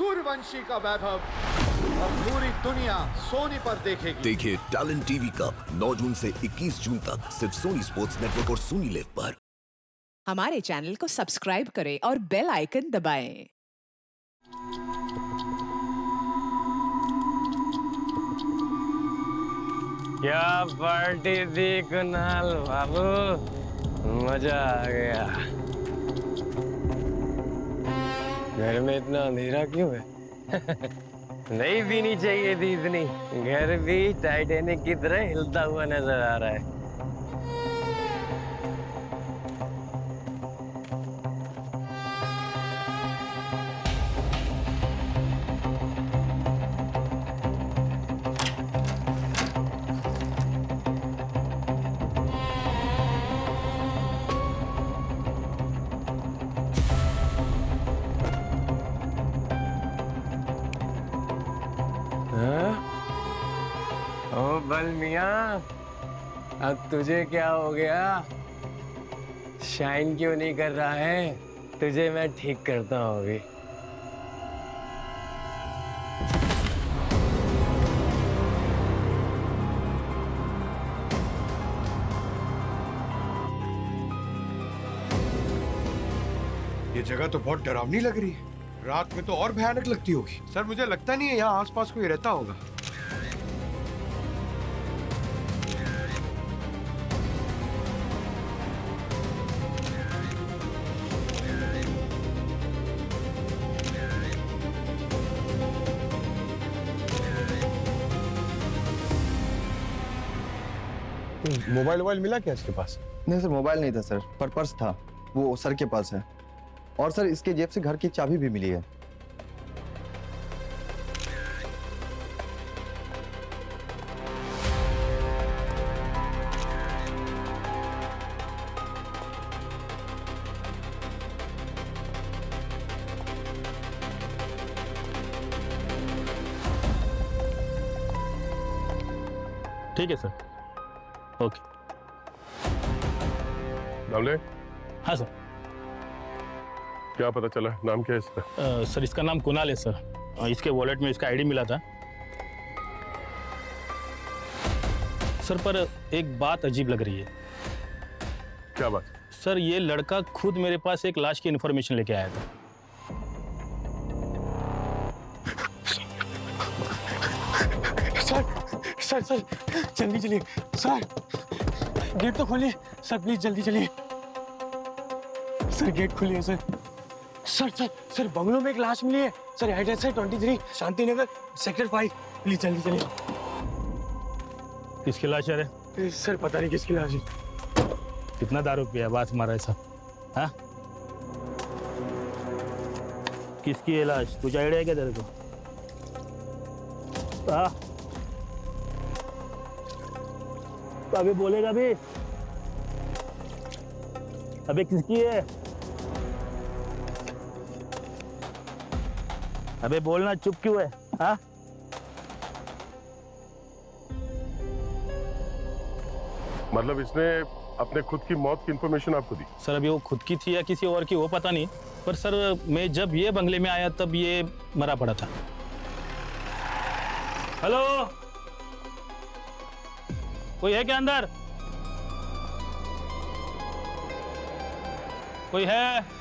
सूर्यवंशी का वैभव अब पूरी दुनिया सोनी पर देखेगी। देखिए टैलेंट टीवी कप 9 जून से 21 जून तक सिर्फ सोनी स्पोर्ट्स नेटवर्क और सोनी लिव पर। हमारे चैनल को सब्सक्राइब करें और बेल आइकन दबाएं। क्या पार्टी थी कुणाल बाबू, मजा आ गया। घर में इतना अंधेरा क्यों है? नहीं पीनी चाहिए थी इतनी। घर भी टाइटैनिक की तरह हिलता हुआ नजर आ रहा है। ओ बल मियाँ, अब तुझे क्या हो गया? शाइन क्यों नहीं कर रहा है? तुझे मैं ठीक करता हूँ अभी। ये जगह तो बहुत डरावनी लग रही है। रात में तो और भयानक लगती होगी। सर मुझे लगता नहीं है यहाँ आसपास कोई रहता होगा। मोबाइल मिला क्या इसके पास? नहीं सर, मोबाइल नहीं था सर, पर पर्स था, वो सर के पास है। और सर इसके जेब से घर की चाबी भी मिली है। ठीक है सर, ओके। नामले, हाँ सर। क्या पता चला? नाम क्या है इसका? सर इसका नाम कुणाल है सर। इसके वॉलेट में इसका आईडी मिला था सर, पर एक बात अजीब लग रही है। क्या बात? सर ये लड़का खुद मेरे पास एक लाश की इन्फॉर्मेशन लेके आया था। सर जल्दी चलिए सर, गेट तो खोलिए सर, प्लीज जल्दी चलिए सर, गेट खोलिए सर। सर बंगलों में एक लाश मिली है सर, एड्रेस है 23 शांति नगर सेक्टर 5, प्लीज जल्दी चलिए। किसकी लाश है? सर पता नहीं किसकी लाश है। कितना दारू पिया बात मारा है सब? हाँ, किसकी है लाश? कुछ आइडिया है क्या तेरे को? हाँ, अभी बोलेगा भी? अबे किसकी है? अबे बोलना, चुप क्यों है? हाँ, मतलब इसने अपने खुद की मौत की इंफॉर्मेशन आपको दी? सर अभी वो खुद की थी या किसी और की वो पता नहीं, पर सर मैं जब ये बंगले में आया तब ये मरा पड़ा था। हेलो, कोई है क्या अंदर? कोई है?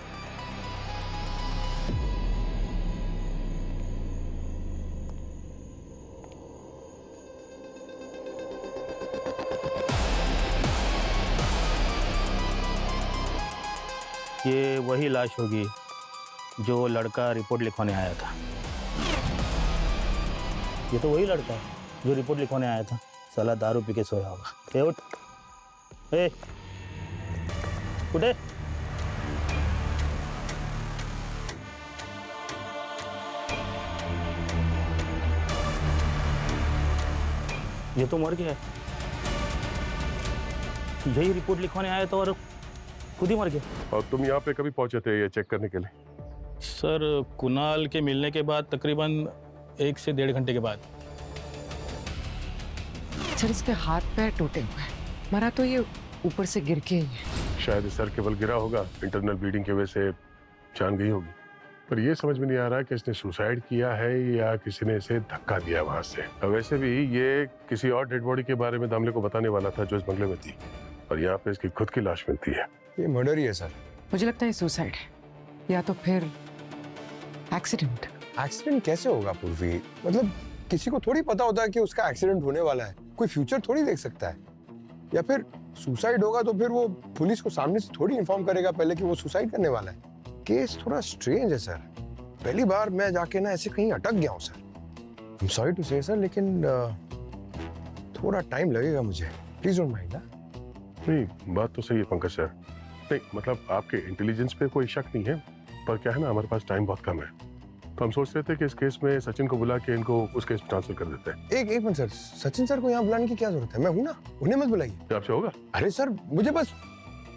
ये वही लाश होगी जो लड़का रिपोर्ट लिखवाने आया था। ये तो वही लड़का है जो रिपोर्ट लिखवाने आया था। साला दारू पी के सोया होगा। उठ, उठे। ये तो मर गया है। यही रिपोर्ट लिखवाने आया था और खुद ही मर गया। और तुम यहाँ पे कभी पहुंचे थे ये चेक करने के लिए? सर कुणाल के मिलने के बाद तकरीबन 1 से 1.5 घंटे के बाद। सर इसके हाथ पैर टूटे हुए हैं, मरा तो ये ऊपर से गिर के ही है। शायद सर केवल गिरा होगा, इंटरनल ब्लीडिंग की वजह से जान गई होगी। पर ये समझ में नहीं आ रहा कि इसने सुसाइड किया है या किसी ने इसे धक्का दिया वहां से। और वैसे भी ये किसी और डेड बॉडी के बारे में दामले को बताने वाला था जो इस बंगले में थी, और यहाँ पे इसकी खुद की लाश मिलती है। ये मर्डर ही है सर। मुझे लगता है सुसाइड है या तो फिर एक्सीडेंट। एक्सीडेंट कैसे होगा पूर्वी? मतलब किसी को थोड़ी पता होता है कि उसका एक्सीडेंट होने वाला है, कोई फ्यूचर थोड़ी देख सकता है। या फिर सुसाइड होगा तो फिर वो पुलिस को सामने से थोड़ी इन्फॉर्म करेगा पहले कि वो सुसाइड करने वाला है। केस थोड़ा स्ट्रेंज है सर। पहली बार मैं जाके ना ऐसे कहीं अटक गया हूँ sir. I am sorry to say sir, लेकिन थोड़ा टाइम लगेगा मुझे। Please don't mind. नहीं, बात तो सही है पंकज सर। नहीं मतलब आपके इंटेलिजेंस पे कोई शक नहीं है, पर क्या है ना, हमारे पास टाइम बहुत कम है, तो हम सोच रहे थे कि इस केस में सचिन को बुला के इनको उस केस में ट्रांसफर कर देते हैं। एक मिनट सर, सचिन सर को यहाँ बुलाने की क्या जरूरत है? मैं हूँ ना, उन्हें मत बुलाइए। आपसे होगा? अरे सर, मुझे बस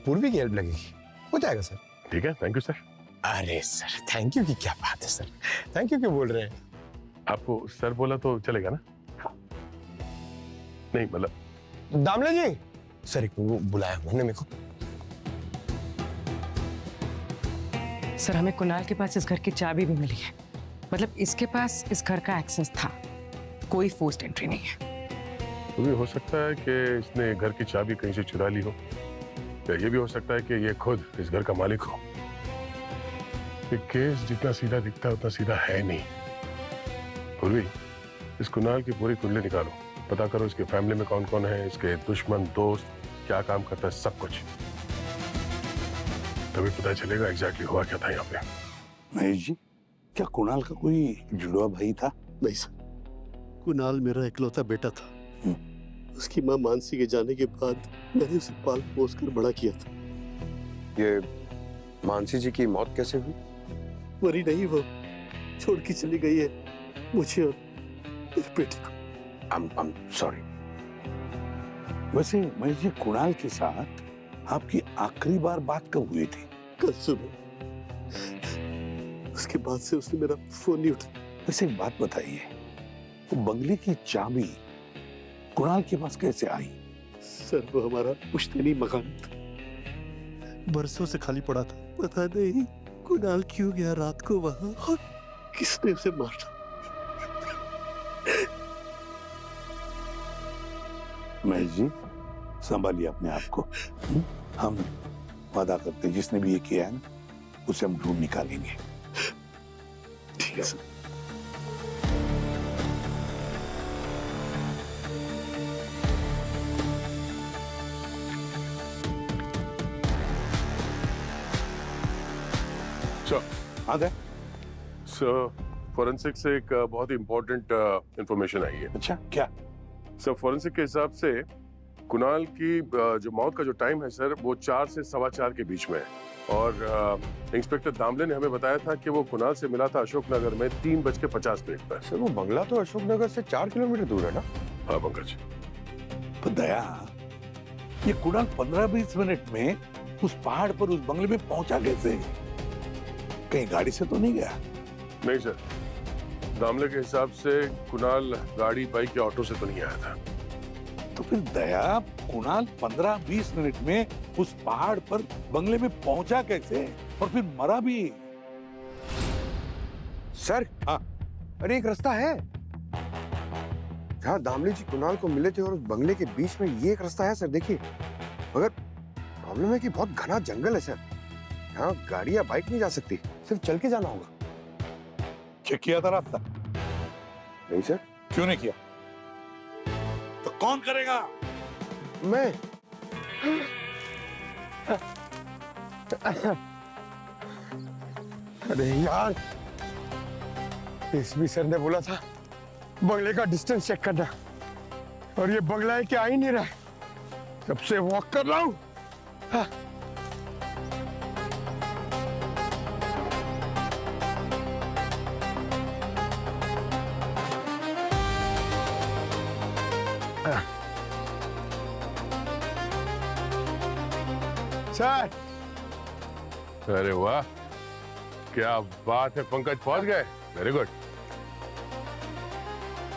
पूर्वी की हेल्प लगेगी, हो जाएगा सर। ठीक है, थैंक यू सर। अरे सर, थैंक यू की क्या बात है सर, थैंक यू क्यों बोल रहे हैं? आपको सर बोला तो चलेगा ना? नहीं मतलब दामले जी, सर एक वो बुलाया उन्होंने मेरे को। सर हमें कुणाल के पास इस घर की चाबी भी मिली है, मतलब इसके पास इस घर का एक्सेस था, कोई फोर्स्ड एंट्री नहीं है। तो भी हो सकता है कि इसने घर की चाबी कहीं से चुरा ली हो, या ये भी हो सकता है कि ये खुद इस घर का मालिक हो। ये केस जितना सीधा दिखता है उतना सीधा है नहीं। पूर्वी, इस कुणाल की पूरी कुंडली निकालो, पता करो इसके फैमिली में कौन कौन है, इसके दुश्मन, दोस्त, क्या काम करता है, सब कुछ। तभी पता चलेगा एग्जैक्टली हुआ क्या था यहाँ पे। महेश जी, क्या कुणाल का कोई जुड़वा भाई था? नहीं सर, कुणाल मेरा इकलौता बेटा था। उसकी मां मानसी के जाने के बाद मैंने उसे पाल पोस कर बड़ा किया था। ये मानसी जी की मौत कैसे हुई? मरी नहीं, वो छोड़ के चली गई है मुझे और मेरे बेटे को। I'm sorry। वैसे महेश जी, कुणाल के साथ आपकी आखिरी बार बात कब हुई थी? कल सुबह। उसके बाद से उसने मेरा फोन नहीं उठाया। वैसे एक बात बताइए, वो बंगले की चाबी कुणाल के पास कैसे आई? सर वो हमारा पुश्तैनी मकान था, बरसों से खाली पड़ा था। पता नहीं कुणाल क्यों गया रात को वहां और किसने उसे मारा। महेश जी, संभालिए अपने आप को। हम वादा करते हैं जिसने भी ये किया है ना, उसे हम ढूंढ निकालेंगे। ठीक है सर। सर, फोरेंसिक से एक बहुत ही इम्पोर्टेंट इंफॉर्मेशन आई है। अच्छा, क्या? सर, फोरेंसिक के हिसाब से कुणाल की जो मौत का जो टाइम है सर, वो 4 से 4:15 के बीच में है। और इंस्पेक्टर दामले ने हमें बताया था कि वो कुणाल से मिला था अशोकनगर में 3:50 पर। सर वो बंगला तो अशोकनगर से 4 किलोमीटर दूर है ना? हाँ पंकज। तो दया, ये कुणाल 15-20 मिनट में उस पहाड़ पर उस बंगले में पहुंचा कैसे? कहीं गाड़ी से तो नहीं गया? नहीं सर, दामले के हिसाब से कुणाल गाड़ी, बाइक या ऑटो से तो नहीं आया था। तो फिर दया, कुणाल 15-20 मिनट में उस पहाड़ पर बंगले में पहुंचा कैसे और फिर मरा भी? सर, हाँ, अरे एक रास्ता है जहाँ दामले जी कुणाल को मिले थे और उस बंगले के बीच में ये एक रास्ता है सर, देखिए। मगर प्रॉब्लम है कि बहुत घना जंगल है सर, यहाँ गाड़ी या बाइक नहीं जा सकती, सिर्फ चल के जाना होगा। चेक किया था रास्ता? नहीं सर। क्यों नहीं किया? तो कौन करेगा? मैं। अरे यार, एसपी सर ने बोला था बंगले का डिस्टेंस चेक करना, और ये बंगला है कि आ ही नहीं रहा है, तब से वॉक कर रहा हूं। हाँ। सर। अरे वाह, क्या बात है पंकज, पहुंच गए। Very good.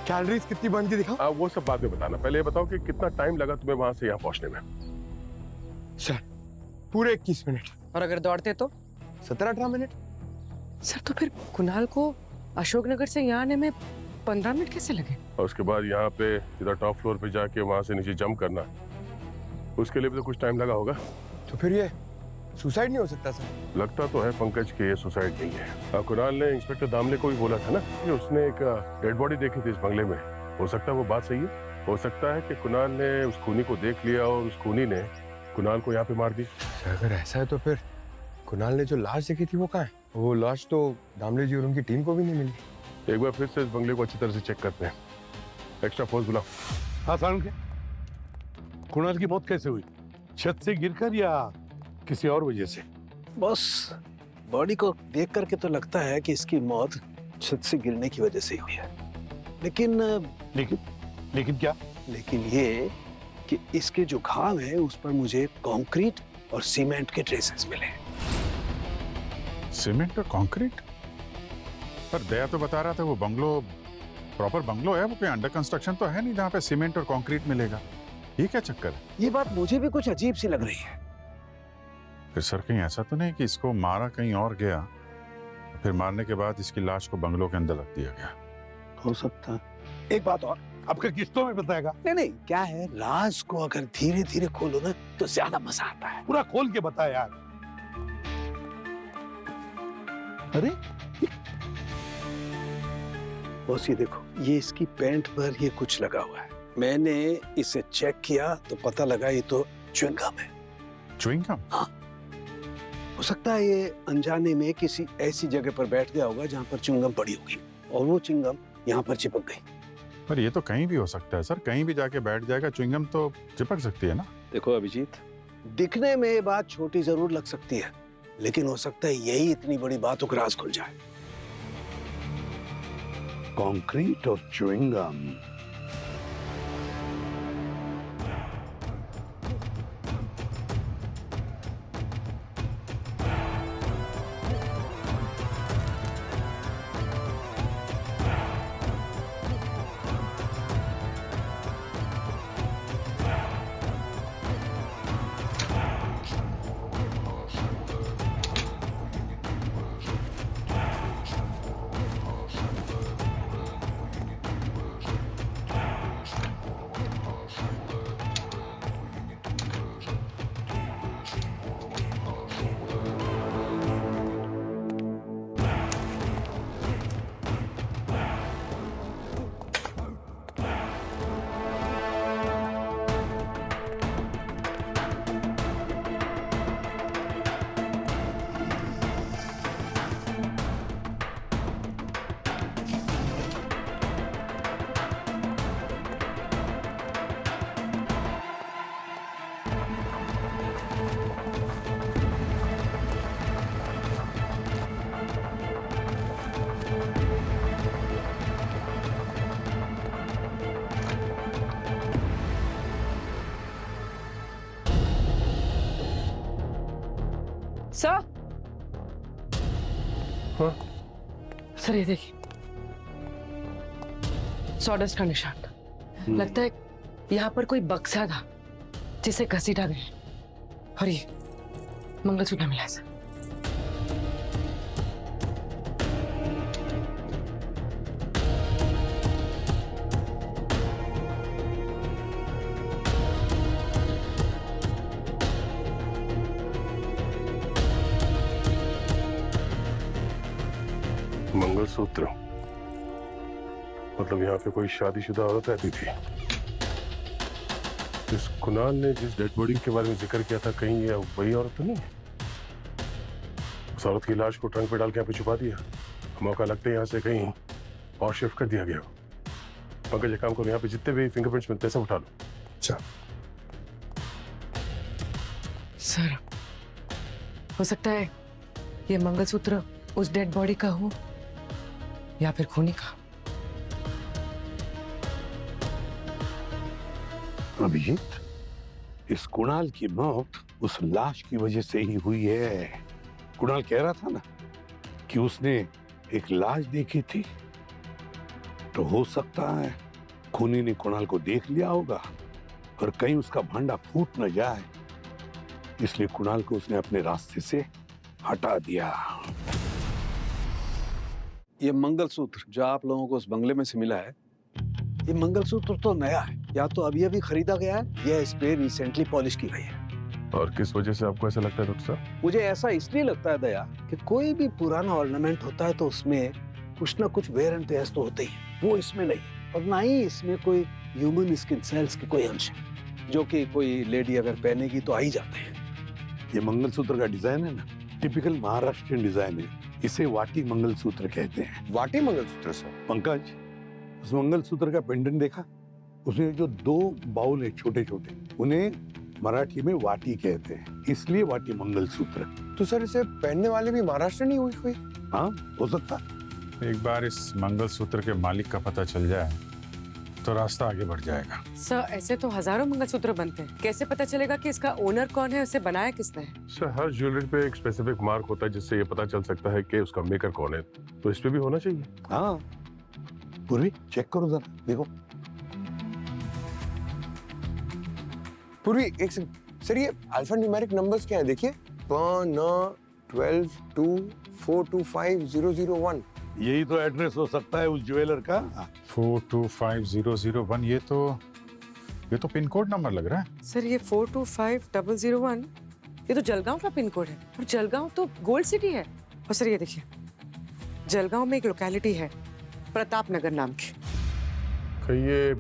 कैलोरीज कितनी बन गई दिखाओ। वो सब बाद में बताना, पहले ये बताओ कि कितना टाइम लगा तुम्हें वहां से यहाँ पहुंचने में? सर पूरे 21 मिनट। और अगर दौड़ते तो? 17-18 मिनट। सर तो फिर कुणाल को अशोकनगर से यहाँ आने में 15 मिनट कैसे लगे? और उसके बाद यहाँ पे सीधा टॉप फ्लोर पे जाके वहां से नीचे जंप करना, उसके लिए भी तो कुछ टाइम लगा होगा। तो फिर ये सुसाइड नहीं हो सकता सर? लगता तो है पंकज कि ये सुसाइड नहीं है। कुणाल ने इंस्पेक्टर दामले को भी बोला था ना कि उसने एक डेड बॉडी देखी थी इस बंगले में। हो सकता है वो बात सही है। हो सकता है कि कुणाल ने उस खूनी को देख लिया और उस खूनी ने कुणाल को यहाँ पे मार दी। अगर ऐसा है तो फिर कुणाल ने जो लाश देखी थी वो कहाँ है? वो लाश तो दामले जी और उनकी टीम को भी नहीं मिली। एक बार फिर से इस बंगले को अच्छी तरह से चेक करते हैं। एक्स्ट्रा फोर्स बुलाओ। हाँ सारुण, कुणाल की मौत कैसे हुई? छत से गिरकर या किसी और वजह से? बॉस, बॉडी को देख करके तो लगता है कि इसकी मौत छत से गिरने की वजह से हुई है, लेकिन लेकिन क्या? लेकिन ये कि इसके जो घाव है उस पर मुझे कंक्रीट और सीमेंट के ट्रेसेस मिले। सीमेंट और कंक्रीट? पर दया तो बता रहा था वो बंगलो प्रॉपर बंगलो है, वो कोई अंडर कंस्ट्रक्शन तो है नहीं जहाँ पे सीमेंट और कंक्रीट मिलेगा। ये क्या चक्कर है? ये बात मुझे भी कुछ अजीब सी लग रही है। फिर सर कहीं ऐसा तो नहीं कि इसको मारा कहीं और गया, फिर मारने के बाद इसकी लाश को बंगलों के अंदर रख दिया गया? हो सकता है। एक बात और, आपका किस्तों में बताएगा? नहीं, क्या है, राज को अगर धीरे धीरे खोलो ना तो ज्यादा मजा आता है। पूरा खोल के बता यार। अरे बॉस ये देखो, ये इसकी पैंट पर ये कुछ लगा हुआ है। मैंने इसे चेक किया तो पता लगा ये तो च्युइंग गम है। Chewing gum? हाँ, हो सकता है ये अनजाने में किसी ऐसी जगह पर बैठ गया होगा जहाँ पर च्युइंग गम पड़ी होगी और वो च्युइंग गम यहाँ पर चिपक गई। पर ये तो कहीं भी हो सकता है सर, कहीं भी जाके बैठ जाएगा, च्युइंग गम तो चिपक सकती है ना? देखो अभिजीत, दिखने में ये बात छोटी जरूर लग सकती है, लेकिन हो सकता है यही इतनी बड़ी बातों का राज खुल जाए। कंक्रीट और च्युइंग गम। सर, हाँ? सर ये देखिए, सॉडस्ट का निशान। लगता है यहाँ पर कोई बक्सा था जिसे घसीटा गया और ये मंगलसूत्र मिला सर। मंगलसूत्र मतलब यहाँ पे कोई शादीशुदा औरत रहती थी। जिस कुणाल ने जिस डेड बॉडी के बारे में जिक्र किया था, कहीं ये वही औरत तो नहीं है? उस औरत की लाश को ट्रंक पे डाल के यहाँ पे छुपा दिया। मौका लगते यहाँ से कहीं और शिफ्ट कर दिया गया हो। पंकज एक काम करो, यहाँ पे जितने भी फिंगरप्रिंट्स मिलते हैं सब उठा लो। अच्छा सर, हो सकता है ये मंगलसूत्र उस डेड बॉडी का हो या फिर खूनी का। अभिजीत, इस कुणाल की मौत उस लाश की वजह से ही हुई है। कुणाल कह रहा था ना कि उसने एक लाश देखी थी, तो हो सकता है खूनी ने कुणाल को देख लिया होगा और कहीं उसका भांडा फूट न जाए, इसलिए कुणाल को उसने अपने रास्ते से हटा दिया। ये मंगलसूत्र जो आप लोगों को उस बंगले में से मिला है, ये मंगलसूत्र तो नया है, या तो अभी अभी खरीदा गया है या इस पे रिसेंटली पॉलिश की गई है। और किस वजह से आपको ऐसा लगता है डॉक्टर साहब? मुझे ऐसा इसलिए लगता है दया कि कोई भी पुराना ऑर्नामेंट होता है तो उसमें कुछ ना कुछ वेयर एंड टेयर तो होते ही, वो इसमें नहीं है। और ना ही इसमें कोई ह्यूमन स्किन सेल्स के कोई अंश है, जो कि कोई लेडी अगर पहनेगी तो आ ही जाते हैं। ये मंगलसूत्र का डिजाइन है ना, टिपिकल महाराष्ट्रियन डिजाइन है। इसे वाटी मंगलसूत्र कहते हैं। वाटी मंगलसूत्र सर? पंकज, उस मंगलसूत्र का पेंडेंट देखा? उसमें जो 2 बाउल है छोटे छोटे, उन्हें मराठी में वाटी कहते हैं, इसलिए वाटी मंगलसूत्र। तो सर इसे पहनने वाले भी महाराष्ट्र नहीं हुई कोई? हाँ, हो सकता। एक बार इस मंगलसूत्र के मालिक का पता चल जाए तो रास्ता आगे बढ़ जाएगा। सर ऐसे तो हजारों मंगलसूत्र बनते हैं, कैसे पता चलेगा कि इसका ओनर कौन है, उसे बनाया किसने है? सर, हर ज्वेलरी पे एक स्पेसिफिक मार्क होता है जिससे ये पता चल सकता है कि उसका मेकर कौन है, तो इस पे भी होना चाहिए। हाँ, पूर्वी चेक करो जरा, देखो। पूर्वी एक सर, ये अल्फा न्यूमेरिक नंबर्स क्या है? देखिए 12 2 4 2 5 0 0 1। यही तो एड्रेस हो सकता है उस ज्वेलर का। 425001, ये तो पिन कोड नंबर लग रहा है। सर ये 425001 ये तो जलगांव का पिन कोड है, और जलगांव तो गोल्ड सिटी है। और सर ये देखिए, जलगांव में एक लोकेलिटी है प्रताप नगर नाम की। कहीं ये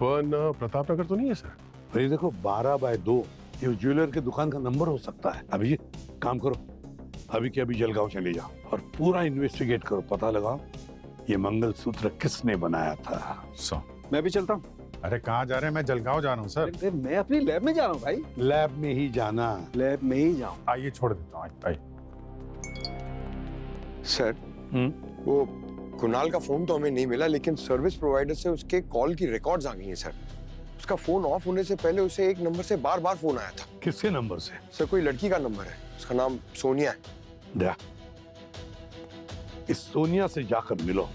प्रताप नगर तो नहीं है सर? ये देखो 12/2, ये उस ज्वेलर के दुकान का नंबर हो सकता है। अभी काम करो, अभी के अभी जलगांव चले जाओ और पूरा इन्वेस्टिगेट करो, पता लगाओ ये मंगलसूत्र किसने बनाया था। मैं भी चलता हूँ। अरे कहाँ जा रहे हैं? मैं जलगांव जा रहा हूँ सर। मैं अपनी लैब में जा रहा हूँ भाई। लैब में ही जाना? लैब में ही जाऊँ। आइए छोड़ देता हूँ, आइए। सर वो कुणाल का फोन तो हमें नहीं मिला, लेकिन सर्विस प्रोवाइडर से उसके कॉल की रिकॉर्ड्स आ गई हैं सर। उसका फोन ऑफ होने से पहले उसे एक नंबर से बार बार फोन आया था। किसके नंबर से? सर कोई लड़की का नंबर है, उसका नाम सोनिया है। दया, इस सोनिया से जाकर मिलो,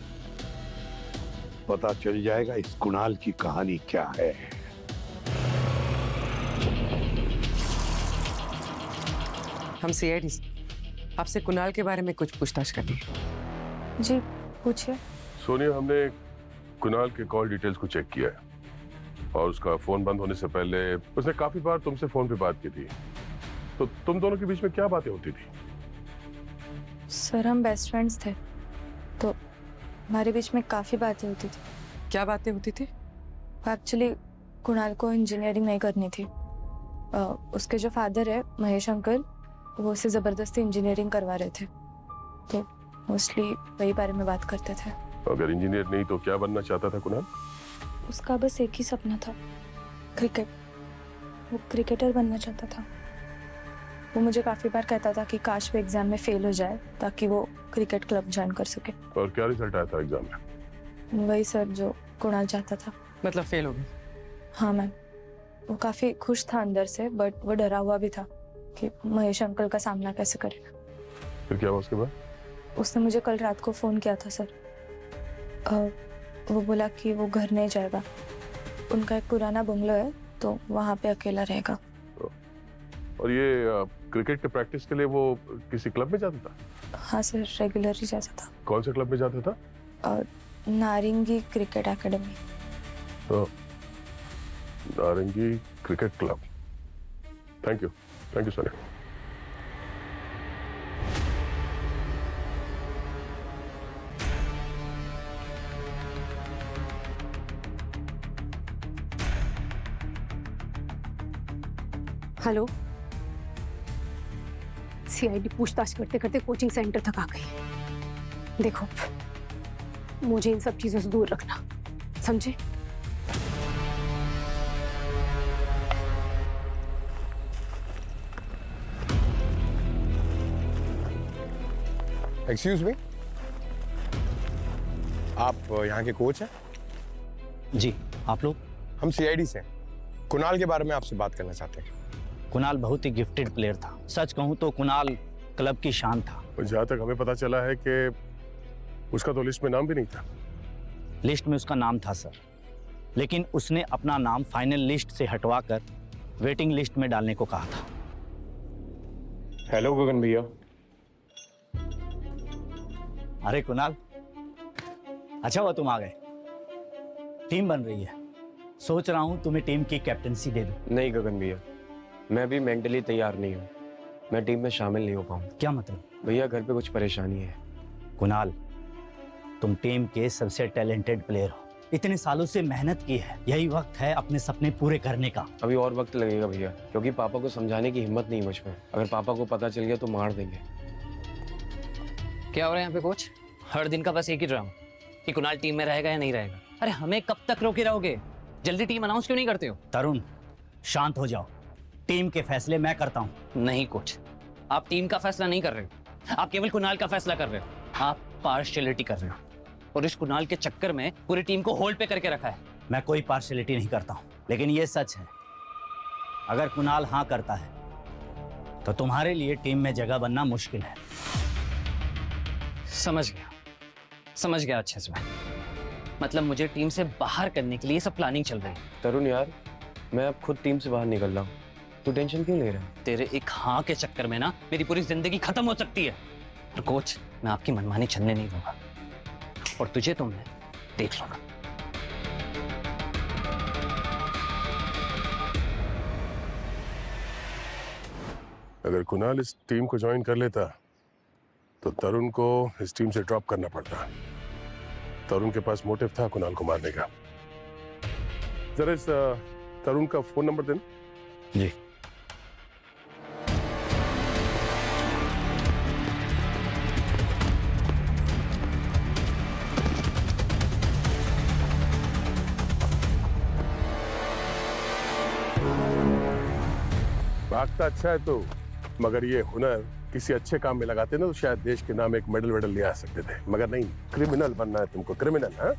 पता चल जाएगा इस कुणाल की कहानी क्या है। हम सीआईडी आपसे कुणाल के बारे में कुछ पूछताछ करनी है। जी पूछिए। सोनिया, हमने कुणाल के कॉल डिटेल्स को चेक किया है और उसका फोन बंद होने से पहले उसने काफी बार तुमसे फोन पे बात की थी। तो तुम दोनों के बीच में क्या बातें होती थी? सर हम बेस्ट फ्रेंड्स थे, तो हमारे बीच में काफ़ी बातें होती थी। क्या बातें होती थी? एक्चुअली कुणाल को इंजीनियरिंग नहीं करनी थी। उसके जो फादर है महेश अंकल, वो उसे ज़बरदस्ती इंजीनियरिंग करवा रहे थे, तो मोस्टली वही बारे में बात करते थे। अगर इंजीनियर नहीं तो क्या बनना चाहता था कुणाल? उसका बस एक ही सपना था, क्रिकेट। वो क्रिकेटर बनना चाहता था। वो मुझे काफ़ी बार कहता था कि काश वो एग्ज़ाम में फेल हो जाए ताकि वो क्रिकेट क्लब ज्वाइन कर सके। और क्या रिजल्ट आया था एग्जाम में? वही सर जो कुणाल चाहता था। मतलब फेल हो गई? हाँ मैम। वो काफ़ी खुश था अंदर से, बट वो डरा हुआ भी था कि महेश अंकल का सामना कैसे करेगा। फिर क्या हुआ उसके बाद? उसने मुझे कल रात को फ़ोन किया था सर। वो बोला कि वो घर नहीं जाएगा, उनका एक पुराना बंगलो है तो वहाँ पे अकेला रहेगा। और ये क्रिकेट के प्रैक्टिस के लिए वो किसी क्लब में जाता था? हाँ सर, रेगुलर ही जाता था। कौन से क्लब में जाता था? नारंगी क्रिकेट एकेडमी। नारंगी cricket club. Thank you Sonia. Hello, CID पूछताछ करते करते कोचिंग सेंटर तक आ गई। देखो, मुझे इन सब चीजों से दूर रखना, समझे? एक्सक्यूज मी, आप यहाँ के कोच हैं? जी, आप लोग? हम सीआईडी से हैं। कुणाल के बारे में आपसे बात करना चाहते हैं। कुणाल बहुत ही गिफ्टेड प्लेयर था। सच कहूं तो कुणाल क्लब की शान था। जहाँ तक हमें पता चला है कि उसका तो लिस्ट में नाम भी नहीं था। लिस्ट में उसका नाम था सर, लेकिन उसने अपना नाम फाइनल लिस्ट से हटवाकर वेटिंग लिस्ट में डालने को कहा था। हेलो गगन भैया। अरे कुणाल, अच्छा हुआ तुम आ गए। टीम बन रही है, सोच रहा हूँ तुम्हें टीम की कैप्टनसी दे दूं। नहीं गगन भैया, मैं अभी मेंटली तैयार नहीं हूँ, मैं टीम में शामिल नहीं हो पाऊँ। क्या मतलब? भैया घर पे कुछ परेशानी है। कुणाल, तुम टीम के सबसे टैलेंटेड प्लेयर हो, इतने सालों से मेहनत की है, यही वक्त है अपने सपने पूरे करने का। अभी और वक्त लगेगा भैया, क्योंकि पापा को समझाने की हिम्मत नहीं मुझ में। अगर पापा को पता चल गया तो मार देंगे। क्या हो रहा है यहाँ पे कोच? हर दिन का बस एक ही ड्रामा कि कुणाल टीम में रहेगा या नहीं रहेगा। अरे हमें कब तक रोके रहोगे? जल्दी टीम अनाउंस क्यों नहीं करते हो? तरुण, शांत हो जाओ, टीम के फैसले मैं करता हूँ। नहीं कोच, आप टीम का फैसला नहीं कर रहे हो, आप केवल कुणाल का फैसला कर रहे हो। आप पार्शियलिटी कर रहे हो और इस कुणाल के चक्कर में पूरी टीम को होल्ड पे करके रखा है। मैं कोई पार्शियलिटी नहीं करता हूँ, लेकिन ये सच है, अगर कुणाल हाँ करता है तो तुम्हारे लिए टीम में जगह बनना मुश्किल है। समझ गया अच्छे से। मतलब मुझे टीम से बाहर करने के लिए सब प्लानिंग चल रही है। तरुण यार, मैं अब खुद टीम से बाहर निकल रहा हूँ, तू टेंशन क्यों ले रहा है? तेरे एक हाँ के चक्कर में ना मेरी पूरी जिंदगी खत्म हो सकती है। और कोच, मैं आपकी मनमानी चलने नहीं दूंगा और तुझे तो मैं देख लूंगा। अगर कुणाल इस टीम को ज्वाइन कर लेता तो तरुण को इस टीम से ड्रॉप करना पड़ता। तरुण के पास मोटिव था कुणाल को मारने का। जरा इस तरुण का फोन नंबर देना। जी। भागता अच्छा है तो, मगर ये हुनर किसी अच्छे काम में लगाते ना तो शायद देश के नाम एक मेडल वेडल ले आ सकते थे, मगर नहीं, क्रिमिनल बनना है तुमको, क्रिमिनल। हाँ,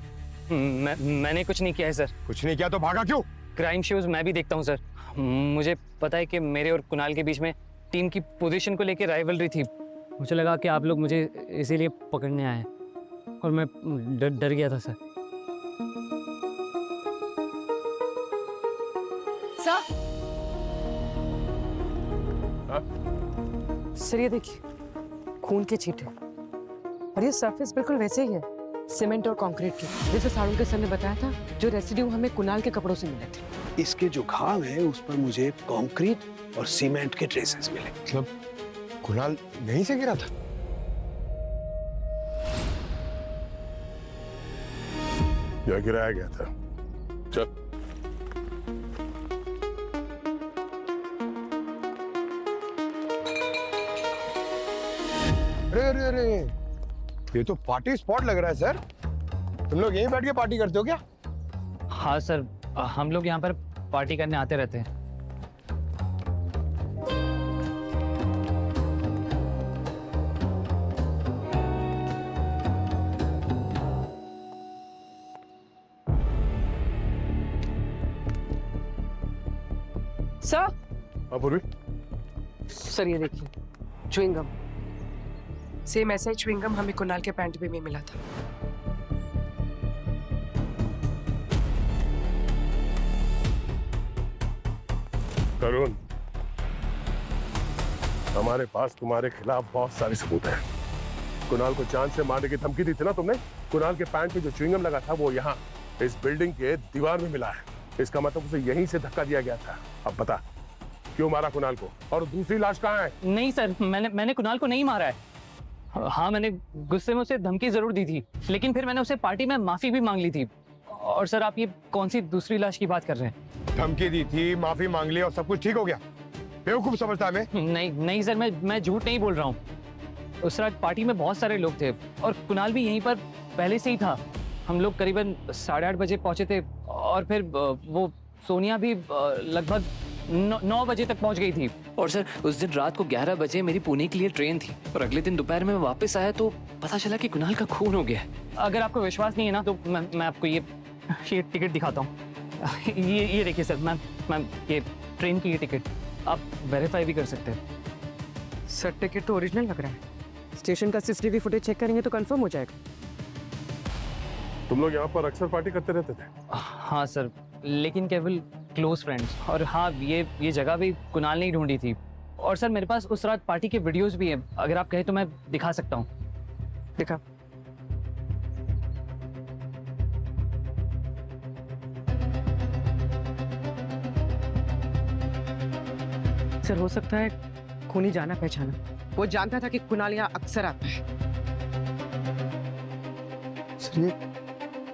मैंने कुछ नहीं किया है सर। कुछ नहीं किया तो भागा क्यों? क्राइम शोज मैं भी देखता हूँ सर। मुझे पता है कि मेरे और कुणाल के बीच में टीम की पोजीशन को लेकर राइवलरी थी। मुझे लगा कि आप लोग मुझे इसीलिए पकड़ने आए और मैं डर गया था सर। सर ये देखिए, खून के छींटे और ये सरफेस बिल्कुल वैसे ही है, सीमेंट और कंक्रीट की, जैसे सारुण के सर ने बताया था, जो रेसिड्यू हमें कुणाल के कपड़ों से मिले थे। इसके जो घाव है उस पर मुझे कंक्रीट और सीमेंट के ट्रेसेस मिले। मतलब कुणाल यहीं से गिरा था? या गिराया गया था। चल। अरे अरे अरे, ये तो पार्टी स्पॉट लग रहा है सर। तुम लोग यहीं बैठ के पार्टी करते हो क्या? हाँ सर, हम लोग यहाँ पर पार्टी करने आते रहते हैं। सर। हाँ पूर्वी। सर ये देखिए, च्युइंगम, सेम ऐसा ही च्युइंगम हमें कुणाल के पैंट पे भी मिला था। तरुण, हमारे पास तुम्हारे खिलाफ बहुत सारे सबूत हैं। कुणाल को जान से मारने की धमकी दी थी ना तुमने? कुणाल के पैंट पे जो च्युइंगम लगा था वो यहाँ इस बिल्डिंग के दीवार में मिला है। इसका मतलब उसे यहीं से धक्का दिया गया था। अब बता, क्यों मारा कुणाल को? और दूसरी लाश कहाँ है? नहीं सर, मैंने कुणाल को नहीं मारा है। हाँ, मैंने गुस्से में उसे धमकी जरूर दी थी, लेकिन फिर मैंने उसे पार्टी में माफी भी मांग ली थी। और सर, आप ये कौन सी दूसरी लाश की बात कर रहे हैं? धमकी दी थी, माफी मांग ली और सब कुछ ठीक हो गया? बेवकूफ समझता है मैं? नहीं सर, मैं झूठ नहीं बोल रहा हूँ। उस रात पार्टी में बहुत सारे लोग थे और कुणाल भी यहीं पर पहले से ही था। हम लोग करीबन 8:30 बजे पहुंचे थे और फिर वो सोनिया भी लगभग 9 बजे तक पहुंच गई थी। और सर, उस दिन रात को 11 बजे मेरी पुणे के लिए ट्रेन थी और अगले दिन दोपहर में मैं वापस आया तो पता चला कि कुणाल का खून हो गया है। अगर आपको विश्वास नहीं है ना तो मैं आपको ये टिकट दिखाता हूँ। ये देखिए सर, मैम ये ट्रेन की ये टिकट, आप वेरीफाई भी कर सकते हैं। सर टिकट तो ओरिजिनल लग रहा है। स्टेशन का सीसीटीवी फुटेज चेक करेंगे तो कंफर्म हो जाएगा। तुम लोग यहाँ पर अक्सर पार्टी करते रहते थे? हाँ सर, लेकिन केवल क्लोज फ्रेंड्स। और हाँ, ये जगह भी कुणाल ने ही ढूंढी थी। और सर, मेरे पास उस रात पार्टी के वीडियोस भी हैं, अगर आप कहें तो मैं दिखा सकता हूँ। दिखा। सर हो सकता है खूनी जाना पहचाना, वो जानता था कि कुणाल यहाँ अक्सर आता है। सर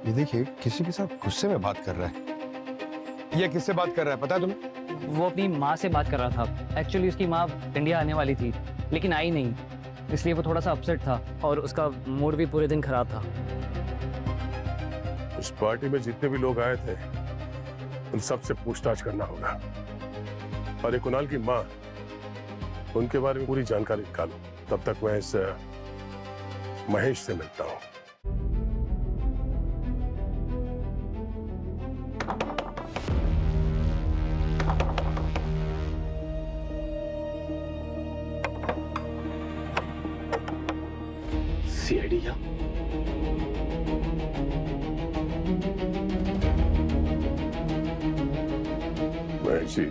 ये देखिए किसी के साथ गुस्से में बात कर रहा है। ये किससे बात कर रहा है पता है तुम्हें? वो अपनी माँ से बात कर रहा था। एक्चुअली उसकी माँ इंडिया आने वाली थी लेकिन आई नहीं, इसलिए वो थोड़ा सा अपसेट था और उसका मूड भी पूरे दिन खराब था। इस पार्टी में जितने भी लोग आए थे उन सबसे पूछताछ करना होगा। और ये कुणाल की माँ, उनके बारे में पूरी जानकारी निकालो। तब तक मैं इस महेश से मिलता हूँ। सीआईडी क्या? महेश जी,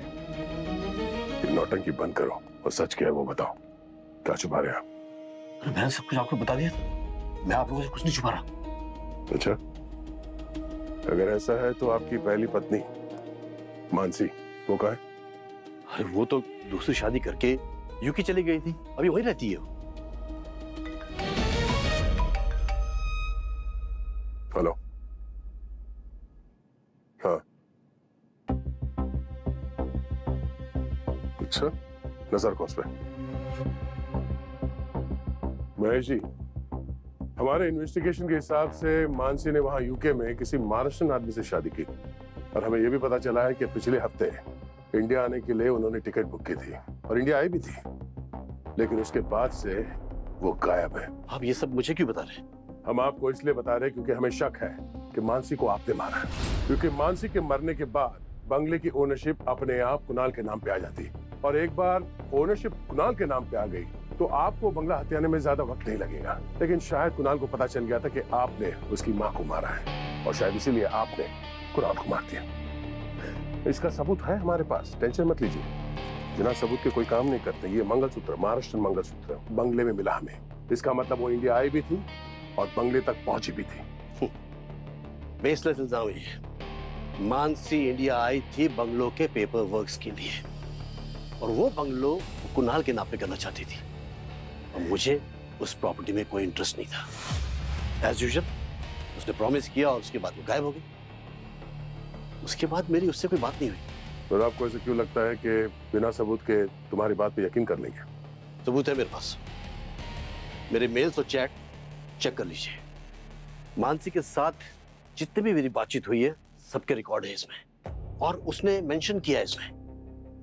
ये नौटंकी बंद करो और सच क्या है वो बताओ। क्या छुपा रहे आप? अरे मैंने सब कुछ आपको बता दिया था, मैं आप लोगों से कुछ नहीं छुपा रहा। अच्छा, अगर ऐसा है तो आपकी पहली पत्नी मानसी वो कहाँ है? अरे वो तो दूसरी शादी करके यूके चली गई थी, अभी वही रहती है वो। हेलो, हाँ, अच्छा, नजर को उस पे। महेश जी, हमारे इन्वेस्टिगेशन के हिसाब से मानसी ने वहां यूके में किसी महाराष्ट्रन आदमी से शादी की और हमें यह भी पता चला है कि पिछले हफ्ते इंडिया आने के लिए उन्होंने टिकट बुक की थी और इंडिया आई भी थी, लेकिन उसके बाद से वो गायब है। आप ये सब मुझे क्यों बता रहे हैं? हम आपको इसलिए बता रहे हैं क्योंकि हमें शक है कि मानसी को आपने मारा है, क्योंकि मानसी के मरने के बाद बंगले की ओनरशिप अपने आप कुणाल के नाम पे आ जाती और एक बार ओनरशिप कुणाल के नाम पे आ गई तो आपको बंगला हथियाने में ज्यादा वक्त नहीं लगेगा। लेकिन शायद कुणाल को पता चल गया था कि आपने उसकी माँ को मारा है और शायद इसीलिए आपने कुणाल को मार दिया। इसका सबूत है हमारे पास, टेंशन मत लीजिए। बिना सबूत के कोई काम नहीं करते। ये मंगलसूत्र, महाराष्ट्र मंगलसूत्र, बंगले में मिला हमें। इसका मतलब वो इंडिया आई भी थी और बंगले तक पहुंची भी थी। बेसलेस इल्जाम है। मानसी इंडिया आई थी बंगलों के पेपर वर्क्स के लिए और वो बंगलो कुणाल के नाम पे करना चाहती थी और मुझे उस प्रॉपर्टी में कोई इंटरेस्ट नहीं था। एज यूजुअल उसने प्रॉमिस किया और उसके बाद वो गायब हो गई। उसके बाद मेरी उससे कोई बात नहीं हुई। तो आपको ऐसे क्यों लगता है कि बिना सबूत के तुम्हारी बात पे यकीन कर लेंगे? सबूत है मेरे पास, मेरे मेल्स और चैट चेक कर लीजिए। मानसी के साथ जितनी भी मेरी बातचीत हुई है सबके रिकॉर्ड है इसमें और उसने मेंशन किया है इसमें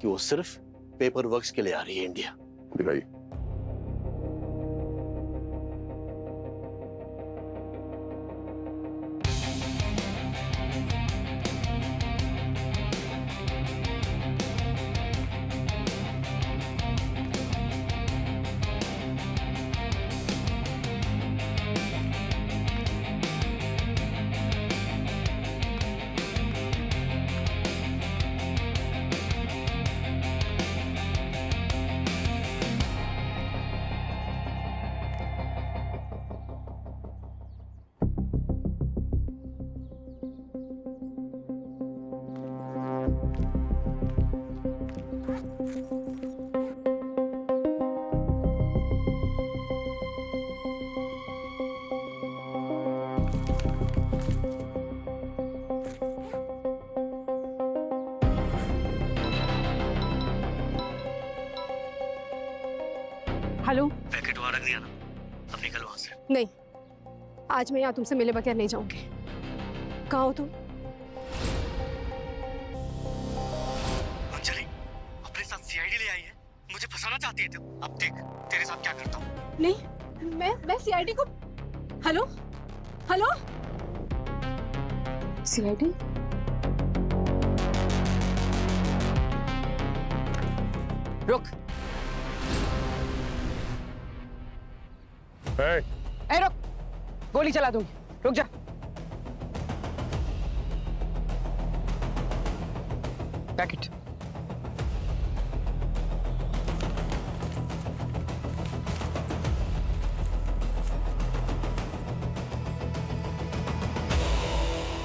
कि वो सिर्फ पेपर वर्क्स के लिए आ रही है इंडिया। दिखाइए। हेलो, पैकेट वहां रख दिया ना, अब निकल वहां से। नहीं, आज मैं यहाँ तुमसे मिले बगैर नहीं जाऊंगी। कहाँ हो तुम? अंजलि अपने साथ सीआईडी ले आई है, मुझे फंसाना चाहती है। अब देख तेरे साथ क्या करता हूँ। नहीं, मैं सीआईडी को। Hello hello, CID? रुक। ए रुक, गोली चला दूंगी, रुक जा। पैकेट।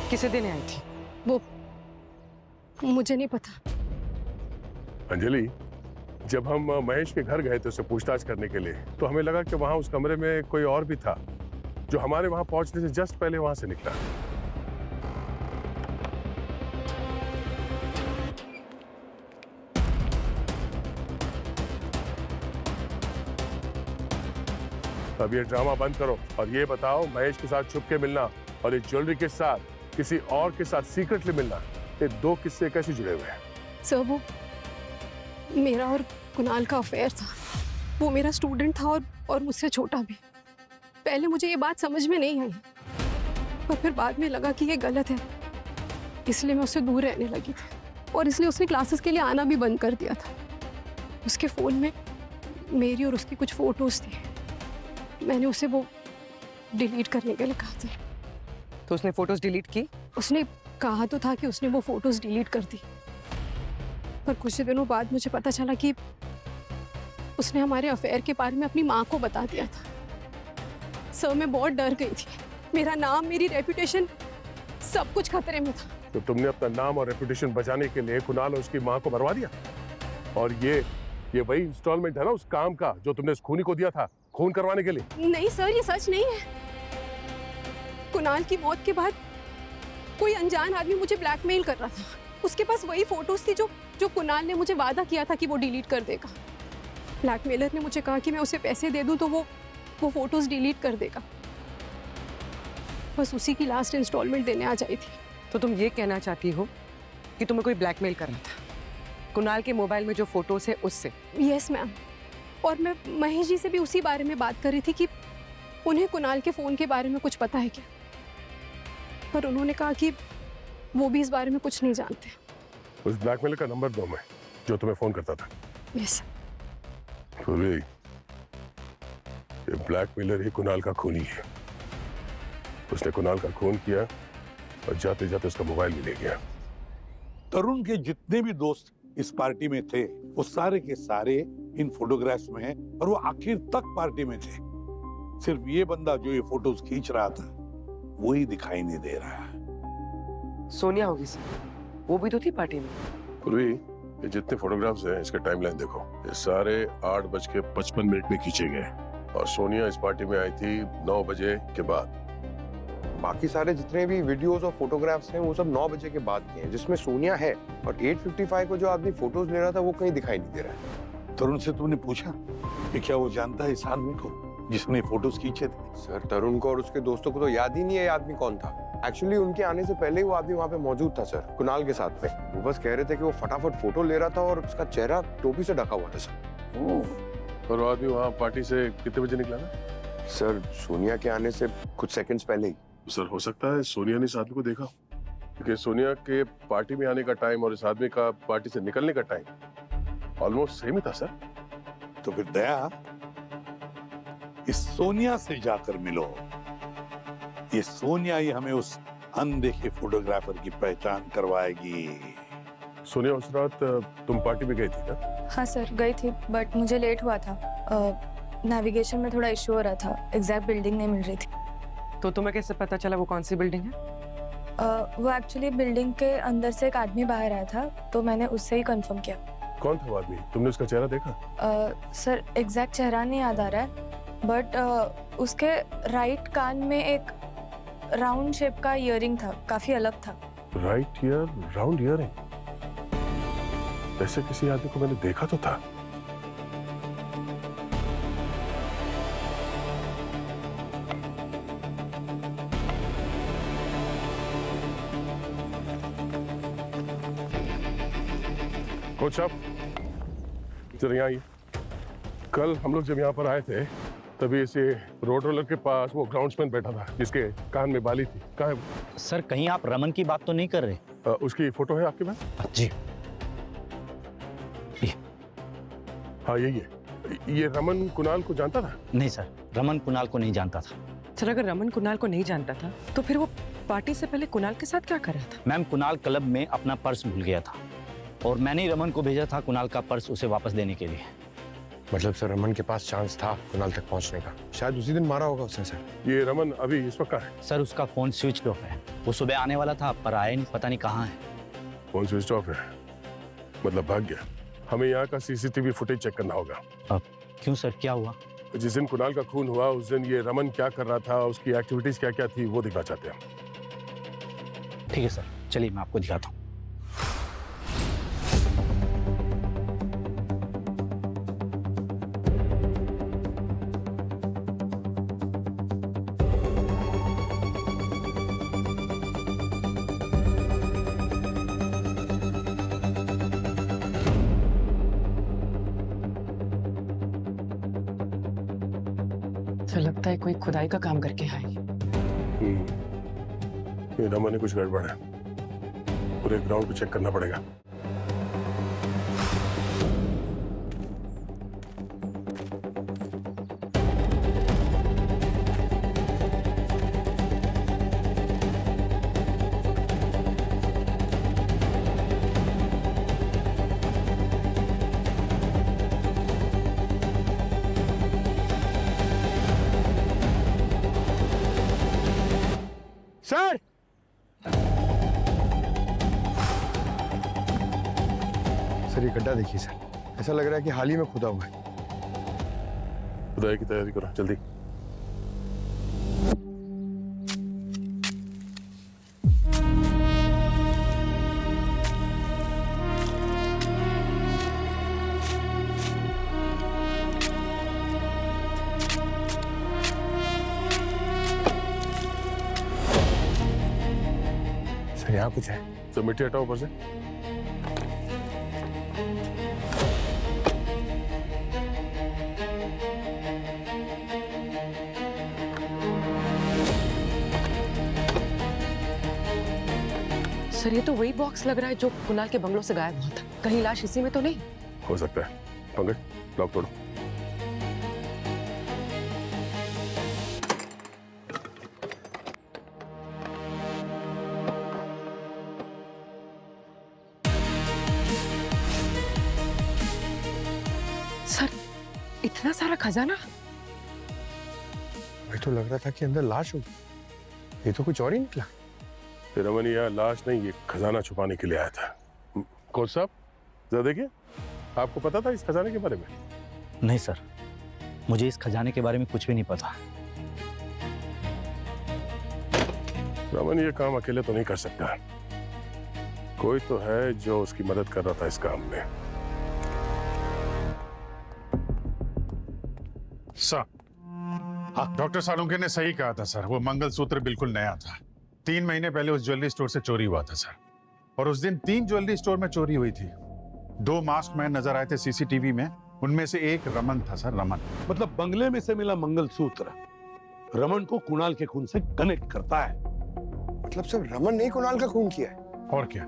किसे देने आई थी? वो मुझे नहीं पता। अंजलि, जब हम महेश के घर गए थे उसे पूछताछ करने के लिए, तो हमें लगा कि वहां उस कमरे में कोई और भी था जो हमारे वहां पहुंचने से जस्ट पहले वहां से निकला। अब ये ड्रामा बंद करो और ये बताओ, महेश के साथ छुप के मिलना और इस ज्वेलरी के साथ किसी और के साथ सीक्रेटली मिलना, ये दो किस्से कैसे जुड़े हुए हैं? सर वो मेरा और कुणाल का अफेयर था। वो मेरा स्टूडेंट था और मुझसे छोटा भी। पहले मुझे ये बात समझ में नहीं आई, पर फिर बाद में लगा कि ये गलत है, इसलिए मैं उससे दूर रहने लगी थी और इसलिए उसने क्लासेस के लिए आना भी बंद कर दिया था। उसके फ़ोन में मेरी और उसकी कुछ फ़ोटोज़ थी, मैंने उसे वो डिलीट करने के लिए कहा था। तो उसने फोटोज डिलीट की? उसने कहा तो था कि उसने वो फोटोज डिलीट कर दी, पर कुछ दिनों बाद मुझे पता चला कि उसने हमारे अफेयर के बारे में अपनी माँ को बता दिया था। सर मैं बहुत डर गई थी, मेरा नाम, मेरी रेपुटेशन, सब कुछ खतरे में था। तो तुमने अपना नाम और रेपुटेशन बचाने के लिए कुणाल और उसकी माँ को मरवा दिया? और ये वही इंस्टॉलमेंट है ना उस काम का जो तुमने उस खूनी को दिया था खून करवाने के लिए? नहीं सर, ये सच नहीं है। कुणाल की मौत के बाद कोई अनजान आदमी मुझे ब्लैकमेल कर रहा था। उसके पास वही फोटोज थी जो कुणाल ने मुझे वादा किया था कि वो डिलीट कर देगा। ब्लैकमेलर ने मुझे कहा कि मैं उसे पैसे दे दूं तो वो फोटोज डिलीट कर देगा। बस उसी की लास्ट इंस्टॉलमेंट देने आ जाई थी। तो तुम ये कहना चाहती हो कि तुम्हें कोई ब्लैकमेल कर रहा था कुणाल के मोबाइल में जो फोटोज है उससे? यस मैम, और मैं महेश जी से भी उसी बारे में बात कर रही थी कि उन्हें कुणाल के फ़ोन के बारे में कुछ पता है क्या, पर उन्होंने कहा कि वो भी इस बारे में कुछ नहीं जानते। उस ब्लैकमेलर का नंबर दो मैं, जो तुम्हें फोन करता था। यस। पूर्वी, ये ब्लैकमेलर ही कुणाल का खूनी है। उसने कुणाल का खून किया और जाते जाते उसका मोबाइल भी ले गया। तरुण के जितने भी दोस्त इस पार्टी में थे वो सारे के सारे इन फोटोग्राफ्स में हैं और वो आखिर तक पार्टी में थे। सिर्फ ये बंदा जो ये फोटोज खींच रहा था वो ही दिखाई नहीं दे रहा। सोनिया होगी सर, वो भी तो थी पार्टी में। पूर्वी, ये जितने फोटोग्राफ्स हैं इसके टाइमलाइन देखो, ये सारे 8:55 में खींचे गए और सोनिया इस पार्टी में आई थी 9 बजे के बाद। बाकी सारे जितने भी वीडियोस और फोटोग्राफ्स हैं वो सब 9 बजे के बाद के हैं, जिसमें सोनिया है। और 8:55 को जो आदमी फोटोज ले रहा था वो कहीं दिखाई नहीं दे रहा है। तरुण से तुमने पूछा कि क्या वो जानता है इस आदमी को जिसने फोटोज खींचे थे? सर तरुण को और उसके दोस्तों को तो याद ही नहीं है ये आदमी कौन था। एक्चुअली उनके आने से पहले ही वो आदमी वहाँ पे मौजूद था सर, कुणाल के साथ में। वो बस कह रहे थे कि वो फटाफट फोटो ले रहा था और उसका चेहरा टोपी से ढका हुआ था सर। और वो आदमी वहाँ पार्टी से कितने बजे निकला था? सर सोनिया के आने से कुछ सेकंड्स पहले ही। सर हो सकता है सोनिया ने इस आदमी को देखा, क्योंकि सोनिया के पार्टी में आने का टाइम और इस आदमी का पार्टी से निकलने का टाइम ऑलमोस्ट सेम ही था सर। तो फिर दया, इस सोनिया से जाकर मिलो। ये सोनिया ही हमें उस अनदेखे फोटोग्राफर की पहचान करवाएगी। सोनिया, उस रात तुम पार्टी में गई थी ना? हाँ सर गई थी, बट मुझे लेट हुआ था। नेविगेशन में थोड़ा इश्यू हो रहा था, एग्जैक्ट बिल्डिंग नहीं मिल रही थी। तो तुम्हें कैसे पता चला वो कौन सी बिल्डिंग है? वो एक्चुअली बिल्डिंग के अंदर से एक आदमी बाहर आया था, तो मैंने उससे ही कंफर्म किया। कौन था वो आदमी? तुमने उसका चेहरा देखा? सर एग्जैक्ट चेहरा नहीं याद आ रहा है, बट उसके राइट कान में एक राउंड शेप का इयरिंग था, काफी अलग था। Right year, round earring? ऐसे किसी आदमी को मैंने देखा तो था। कोच साहब, जरा यहाँ आइए। कल हम लोग जब यहाँ पर आए थे तभी इसे रोड रोलर के पास वो ग्राउंड्समैन बैठा था जिसके कान में बाली थी। कहाँ है वो? सर कहीं आप रमन की बात तो नहीं कर रहे? उसकी फोटो है आपके पास? जी हाँ यही है। ये रमन कुणाल को जानता था? नहीं सर, रमन कुणाल को नहीं जानता था। सर अगर रमन कुणाल को नहीं जानता था तो फिर वो पार्टी से पहले कुणाल के साथ क्या कर रहा था? मैम, कुणाल क्लब में अपना पर्स भूल गया था और मैंने ही रमन को भेजा था कुणाल का पर्स उसे वापस देने के लिए। मतलब सर रमन के पास चांस था कुणाल तक पहुंचने का, शायद उसी दिन मारा होगा उसने। सर ये रमन अभी इस वक्त कहाँ है? सर उसका फोन स्विच ऑफ है, वो सुबह आने वाला था पर आया नहीं, पता नहीं कहाँ है। फोन स्विच ऑफ है मतलब भाग गया? हमें यहाँ का सीसीटीवी फुटेज चेक करना होगा। अब क्यों सर, क्या हुआ? जिस दिन कुणाल का खून हुआ उस दिन ये रमन क्या कर रहा था, उसकी एक्टिविटीज क्या क्या थी, वो दिखना चाहते हैं। ठीक है सर, चलिए मैं आपको दिखाता हूँ। तो लगता है कोई खुदाई का काम करके आए। ये रमन ने कुछ गड़बड़ है, पूरे ग्राउंड को चेक करना पड़ेगा। सर सर, ये गड्ढा देखिए सर, ऐसा लग रहा है कि हाल ही में खुदा हुआ है। खुदाई की तैयारी करो जल्दी। सर यहाँ कुछ है। तो मिट्टी हटाओ ऊपर से। सर ये तो वही बॉक्स लग रहा है जो कुणाल के बंगलों से गायब हुआ था। कहीं लाश इसी में तो नहीं? हो सकता है। पंकज, लॉक तोड़ो। सर इतना सारा खजाना? मैं तो लग रहा था कि अंदर लाश होगी, ये तो कुछ और ही निकला। रमन यहाँ लाश नहीं, ये खजाना छुपाने के लिए आया था। कोच साहब जरा देखिए, आपको पता था इस खजाने के बारे में? नहीं सर, मुझे इस खजाने के बारे में कुछ भी नहीं पता। रमन ये काम अकेले तो नहीं कर सकता, कोई तो है जो उसकी मदद कर रहा था इस काम में। सर, डॉक्टर सालुंके ने सही कहा था सर, वो मंगलसूत्र बिल्कुल नया था। 3 महीने पहले उस ज्वेलरी स्टोर से चोरी हुआ था सर, और उस दिन 3 ज्वेलरी स्टोर में चोरी हुई थी। 2 मास्क मैन नजर आए थे सीसीटीवी में, उनमें से एक रमन था सर, रमन। मतलब बंगले में से मिला मंगलसूत्र रमन को कुणाल के खून से कनेक्ट करता है। मतलब सर रमन ने कुणाल का खून किया है? और क्या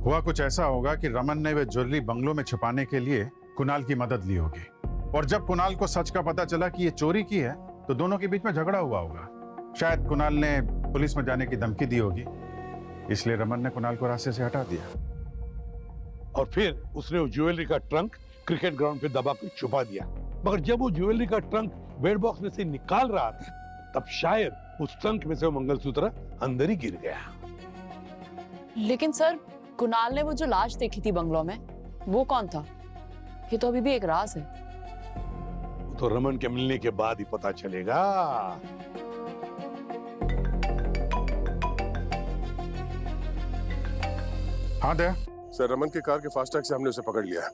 हुआ, कुछ ऐसा होगा कि रमन ने वह ज्वेलरी बंगलों में छुपाने के लिए कुणाल की मदद ली होगी, और जब कुणाल को सच का पता चला कि ये चोरी की है तो दोनों के बीच में झगड़ा हुआ होगा। शायद कुणाल ने पुलिस में जाने की धमकी दी होगी, इसलिए रमन ने कुणाल को रास्ते से हटा दिया। और फिर उसने वो ज्वेलरी का ट्रंक क्रिकेट ग्राउंड पे दबा कर छुपा दिया। मगर जब वो ज्वेलरी का ट्रंक बेड बॉक्स में से निकाल रहा था, तब शायद उस ट्रंक में से वो मंगलसूत्र अंदर ही गिर गया। लेकिन सर, कुणाल ने वो जो लाश देखी थी बंगलों में, वो कौन था? ये तो अभी भी एक राज है। तो रमन के मिलने के बाद ही पता चलेगा। हाँ दया सर, रमन के कार के फास्टैग से हमने उसे पकड़ लिया है,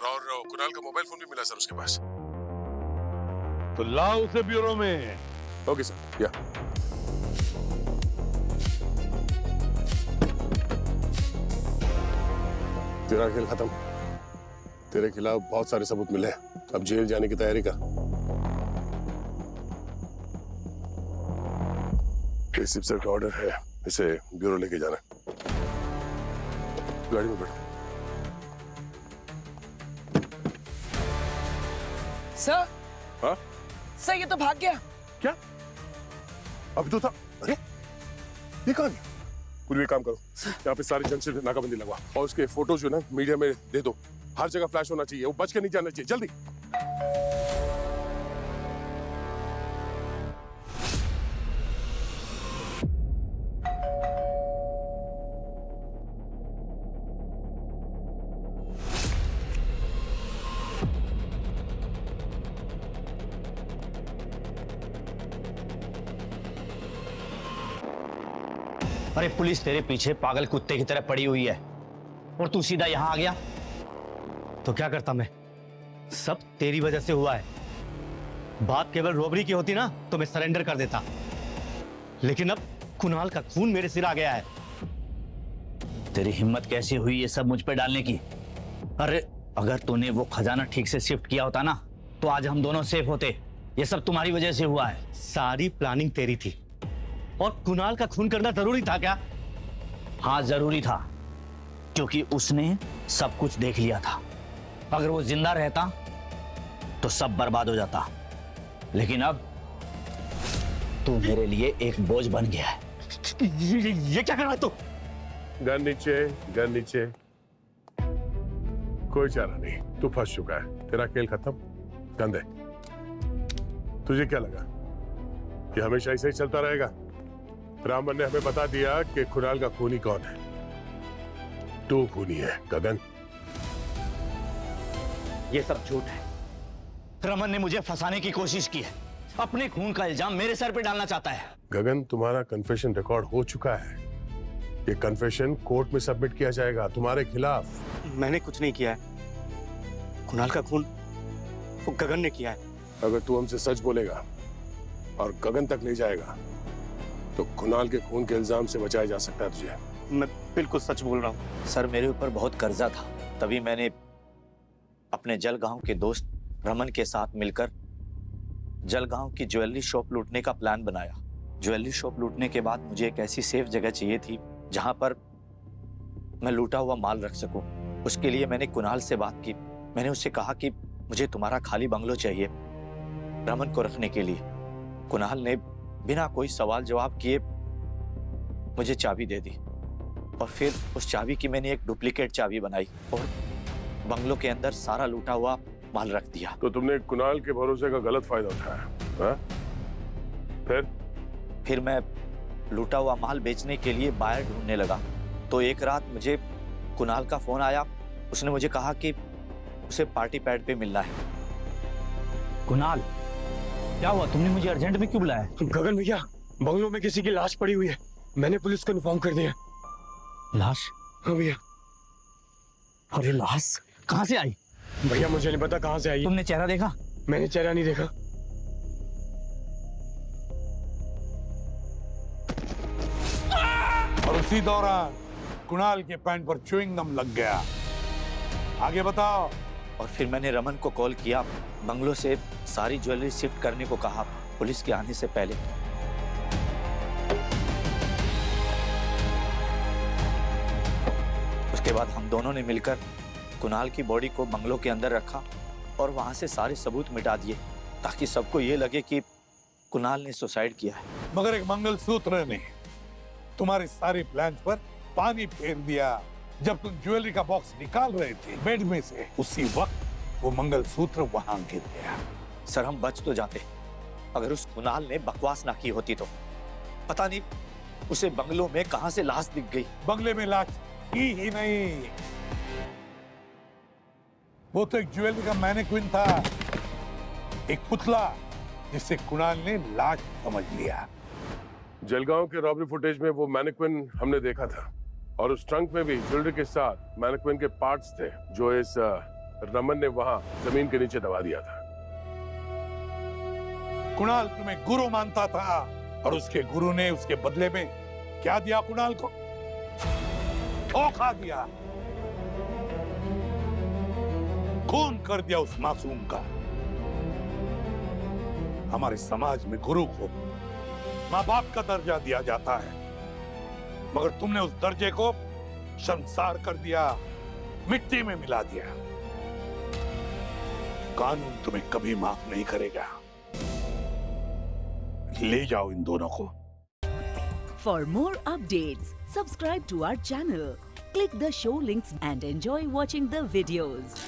और कुणाल का मोबाइल फोन भी मिला सर उसके पास। तो लाओ उसे ब्यूरो में। Okay sir. या तेरा खेल खत्म, तेरे खिलाफ बहुत सारे सबूत मिले, अब जेल जाने की तैयारी कर। एसीपी सर का ऑर्डर है, इसे ब्यूरो लेके जाना। गाड़ी में बैठो। सर, हाँ सर ये तो भाग गया। क्या? अभी तो था। अरे ये कहाँ गया? पूरी काम करो, यहाँ पे सारे जंक्शन पे नाकाबंदी लगवा, और उसके फोटो जो ना मीडिया में दे दो। हर जगह फ्लैश होना चाहिए, वो बच के नहीं जाना चाहिए। जल्दी। अरे पुलिस तेरे पीछे पागल कुत्ते की तरह पड़ी हुई है और तू सीधा यहां आ गया। तो क्या करता मैं? सब तेरी वजह से हुआ है। बात केवल रॉबरी की होती ना तो मैं सरेंडर कर देता, लेकिन अब कुणाल का खून मेरे सिर आ गया है। तेरी हिम्मत कैसे हुई ये सब मुझ पे डालने की? अरे अगर तूने वो खजाना ठीक से शिफ्ट किया होता ना तो आज हम दोनों सेफ होते। ये सब तुम्हारी वजह से हुआ है। सारी प्लानिंग तेरी थी और कुणाल का खून करना जरूरी था क्या? हाँ जरूरी था, क्योंकि उसने सब कुछ देख लिया था। अगर वो जिंदा रहता तो सब बर्बाद हो जाता, लेकिन अब तू मेरे लिए एक बोझ बन गया है। ये क्या कर रहा है तू? गन नीचे, गन नीचे। कोई चारा नहीं, तू फंस चुका है। तेरा खेल खत्म। गंदे, तुझे क्या लगा कि हमेशा ऐसे ही चलता रहेगा? रामन ने हमें बता दिया कि कुणाल का खूनी कौन है। तू खूनी है गगन। ये सब झूठ है। रमन ने मुझे फंसाने की कोशिश की है। अपने खून का इल्जाम मेरे सर पे डालना चाहता है। गगन, तुम्हारा कन्फेशन रिकॉर्ड हो चुका है। ये कन्फेशन कोर्ट में सबमिट किया जाएगा तुम्हारे खिलाफ। मैंने कुछ नहीं किया है। कुणाल का खून वो गगन ने किया है। अगर तू हमसे सच बोलेगा और गगन तक ले जाएगा तो कुणाल के खून के इल्जाम से बचाया जा सकता है तुझे। मैं बिल्कुल सच बोल रहा हूँ। सर मेरे ऊपर बहुत कर्जा था, तभी मैंने अपने जलगांव के दोस्त रमन के साथ मिलकर जलगांव की ज्वेलरी शॉप लूटने का प्लान बनाया। ज्वेलरी शॉप लूटने के बाद मुझे एक ऐसी सेफ जगह चाहिए थी जहां पर मैं लूटा हुआ माल रख सकूं। उसके लिए मैंने कुणाल से बात की। मैंने उससे कहा कि मुझे तुम्हारा खाली बंगलो चाहिए रमन को रखने के लिए। कुणाल ने बिना कोई सवाल जवाब किए मुझे चाबी दे दी और फिर उस चाबी की मैंने एक डुप्लीकेट चाबी बनाई और बंगलो के अंदर सारा लूटा हुआ माल रख दिया। तो तुमने कुणाल के भरोसे का गलत फायदा उठाया, हाँ? फिर मैं लूटा हुआ माल बेचने के लिए बायर ढूंढने लगा तो एक रात मुझे कुणाल का फोन आया। उसने मुझे कहा कि उसे पार्टी पैड पे मिलना है। कुणाल, क्या हुआ? तुमने मुझे अर्जेंट में क्यों बुलाया? गगन भैया, बंगलों में किसी की लाश पड़ी हुई है। मैंने पुलिस को इन्फॉर्म कर दिया। लाश? हाँ भैया। अरे लाश कहाँ से आई? भैया मुझे नहीं पता कहाँ से आई। तुमने चेहरा देखा? मैंने चेहरा नहीं देखा। और उसी दौरान कुणाल के पैंट पर च्युइंग गम लग गया। आगे बताओ। और फिर मैंने रमन को कॉल किया, बंगलों से सारी ज्वेलरी शिफ्ट करने को कहा पुलिस के आने से पहले। उसके बाद हम दोनों ने मिलकर कुणाल की बॉडी को बंगलों के अंदर रखा और वहां से सारे सबूत मिटा दिए ताकि सबको ये लगे कि कुणाल ने सुसाइड किया है। मगर एक मंगलसूत्र ने तुम्हारे सारे प्लान पर पानी फेर दिया। जब तुम ज्वेलरी का बॉक्स निकाल रहे थे बेड में से, उसी वक्त वो मंगलसूत्र वहां गिर गया। सर हम बच तो जाते अगर उस कुणाल ने बकवास ना की होती तो। पता नहीं उसे बंगलों में कहां से लाश दिख गई। बंगले में लाश ही नहीं, वो तो एक ज्वेलरी का मैनेक्विन था, एक पुतला जिसे कुणाल ने लाश समझ लिया। जलगांव के रॉबरी फुटेज में वो मैनेक्विन हमने देखा था और उस ट्रंक में भी ज्वेलरी के साथ मैनेक्विन के पार्ट्स थे जो इस रमन ने वहां जमीन के नीचे दबा दिया था। कुणाल तुम्हें गुरु मानता था और उसके गुरु ने उसके बदले में क्या दिया? कुणाल को धोखा दिया, खून कर दिया उस मासूम का। हमारे समाज में गुरु को माँ बाप का दर्जा दिया जाता है, मगर तुमने उस दर्जे को शर्मसार कर दिया, मिट्टी में मिला दिया। कानून तुम्हें कभी माफ नहीं करेगा। ले जाओ इन दोनों को। For more updates, subscribe to our channel, click the show links and enjoy watching the videos.